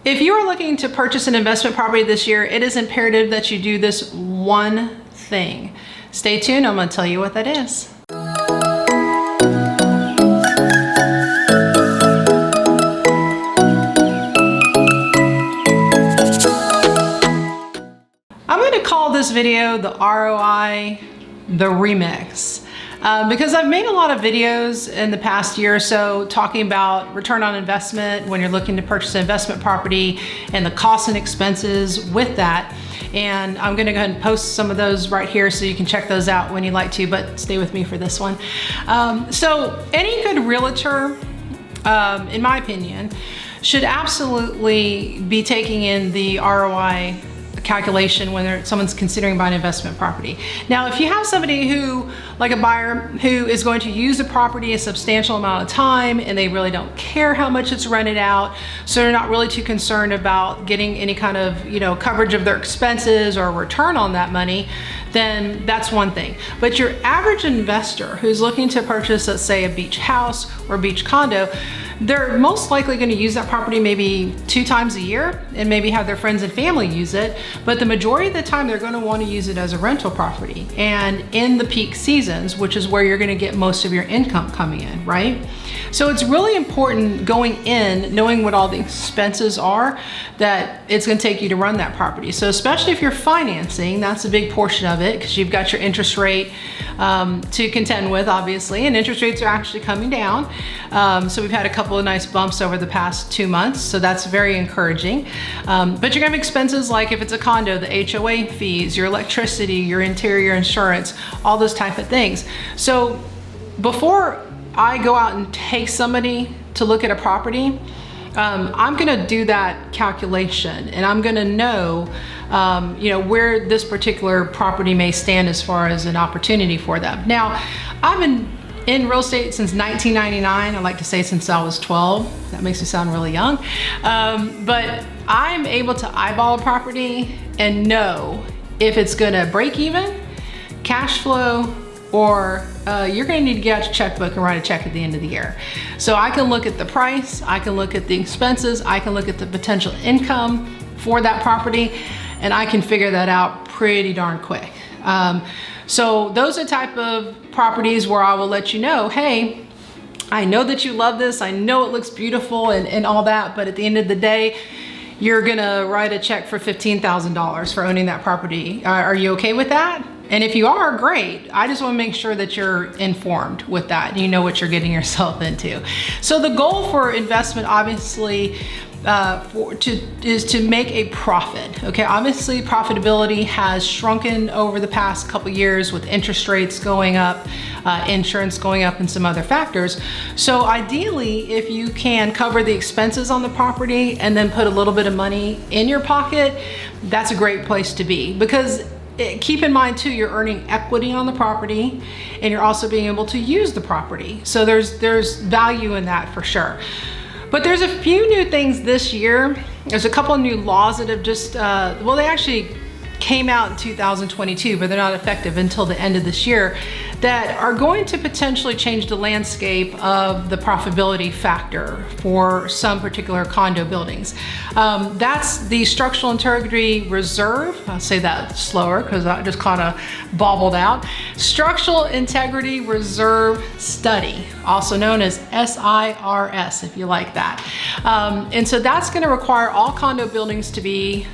If you are looking to purchase an investment property this year, it is imperative that you do this one thing. Stay tuned, I'm gonna tell you what that is. I'm gonna call this video the ROI, the remix. Because I've made a lot of videos in the past year or so talking about return on investment when you're looking to purchase an investment property and the costs and expenses with that. And I'm gonna go ahead and post some of those right here so you can check those out when you'd like to, but stay with me for this one. So any good realtor, in my opinion, should absolutely be taking in the ROI calculation when someone's considering buying an investment property. Now, if you have somebody who, like a buyer, who is going to use the property a substantial amount of time and they really don't care how much it's rented out, so they're not really too concerned about getting any kind of, coverage of their expenses or return on that money, then that's one thing. But your average investor who's looking to purchase, let's say, a beach house or a beach condo, they're most likely going to use that property maybe 2 times a year and maybe have their friends and family use it. But the majority of the time, they're going to want to use it as a rental property and in the peak seasons, which is where you're going to get most of your income coming in, right? So it's really important going in, knowing what all the expenses are that it's going to take you to run that property. So especially if you're financing, that's a big portion of it because you've got your interest rate to contend with, obviously, and interest rates are actually coming down. So we've had a couple of nice bumps over the past 2 months, so that's very encouraging. But you're gonna have expenses like if it's a condo, the HOA fees, your electricity, your interior insurance, all those type of things. So before I go out and take somebody to look at a property, I'm gonna do that calculation and I'm gonna know where this particular property may stand as far as an opportunity for them. Now, I've been in real estate since 1999. I like to say since I was 12. That makes me sound really young. But I'm able to eyeball a property and know if it's gonna break even, cash flow, or you're gonna need to get out your checkbook and write a check at the end of the year. So I can look at the price, I can look at the expenses, I can look at the potential income for that property, and I can figure that out pretty darn quick. So those are type of properties where I will let you know, hey, I know that you love this, I know it looks beautiful and all that, but at the end of the day, you're gonna write a check for $15,000 for owning that property. Are you okay with that? And if you are, great. I just wanna make sure that you're informed with that and you know what you're getting yourself into. So the goal for investment, obviously, is to make a profit. Okay, obviously profitability has shrunken over the past couple years with interest rates going up, insurance going up, and some other factors. So ideally, if you can cover the expenses on the property and then put a little bit of money in your pocket, that's a great place to be, because keep in mind too, you're earning equity on the property and you're also being able to use the property. So there's value in that for sure. But there's a few new things this year. There's a couple of new laws that have just, well, they actually came out in 2022, but they're not effective until the end of this year, that are going to potentially change the landscape of the profitability factor for some particular condo buildings. That's the structural integrity reserve. I'll say that slower because I just kind of bobbled out. Structural integrity reserve study, also known as SIRS, if you like that. And so that's going to require all condo buildings to be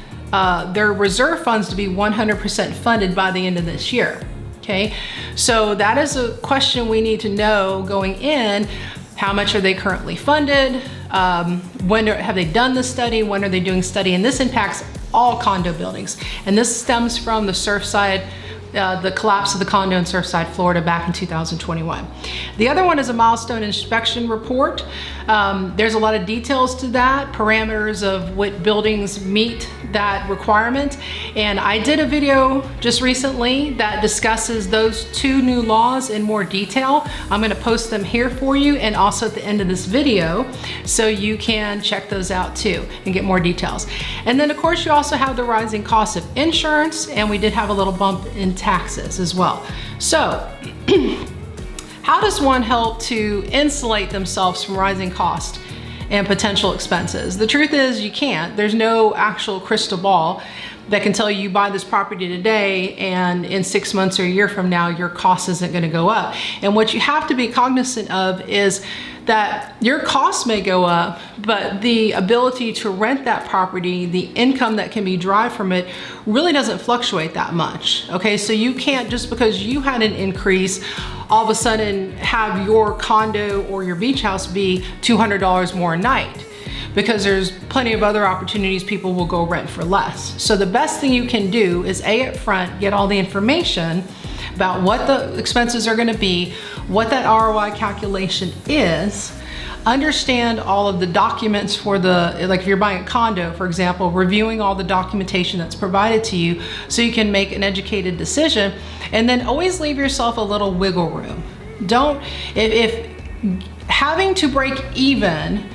their reserve funds to be 100% funded by the end of this year. Okay, so that is a question we need to know going in. How much are they currently funded? When have they done the study? When are they doing study? And this impacts all condo buildings. And this stems from the Surfside, the collapse of the condo in Surfside, Florida back in 2021. The other one is a milestone inspection report. There's a lot of details to that, parameters of what buildings meet that requirement. And I did a video just recently that discusses those 2 new laws in more detail. I'm gonna post them here for you and also at the end of this video so you can check those out too and get more details. And then of course you also have the rising cost of insurance, and we did have a little bump in taxes as well. So how does one help to insulate themselves from rising cost and potential expenses. The truth is you can't. There's no actual crystal ball that can tell you buy this property today and in 6 months or a year from now your cost isn't going to go up. And what you have to be cognizant of is that your costs may go up, but the ability to rent that property, the income that can be derived from it, really doesn't fluctuate that much. Okay, so you can't, just because you had an increase, all of a sudden have your condo or your beach house be $200 more a night, because there's plenty of other opportunities people will go rent for less. So the best thing you can do is up front, get all the information about what the expenses are gonna be, what that ROI calculation is, understand all of the documents for like if you're buying a condo, for example, reviewing all the documentation that's provided to you so you can make an educated decision, and then always leave yourself a little wiggle room. If having to break even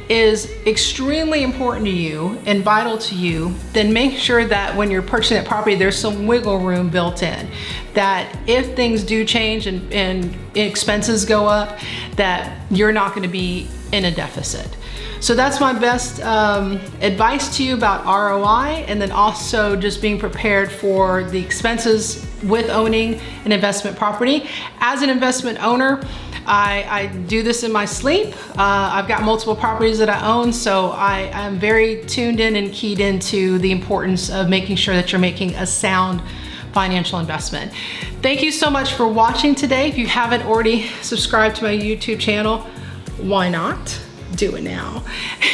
is extremely important to you and vital to you, then make sure that when you're purchasing that property, there's some wiggle room built in. That if things do change and expenses go up, that you're not gonna be in a deficit. So that's my best advice to you about ROI, and then also just being prepared for the expenses with owning an investment property. As an investment owner, I do this in my sleep. I've got multiple properties that I own, so I am very tuned in and keyed into the importance of making sure that you're making a sound financial investment. Thank you so much for watching today. If you haven't already subscribed to my YouTube channel, why not? Do it now.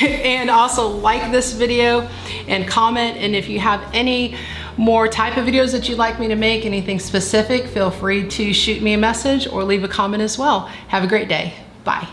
And also like this video and comment, and if you have any more type of videos that you'd like me to make, anything specific, feel free to shoot me a message or leave a comment as well. Have a great day. Bye.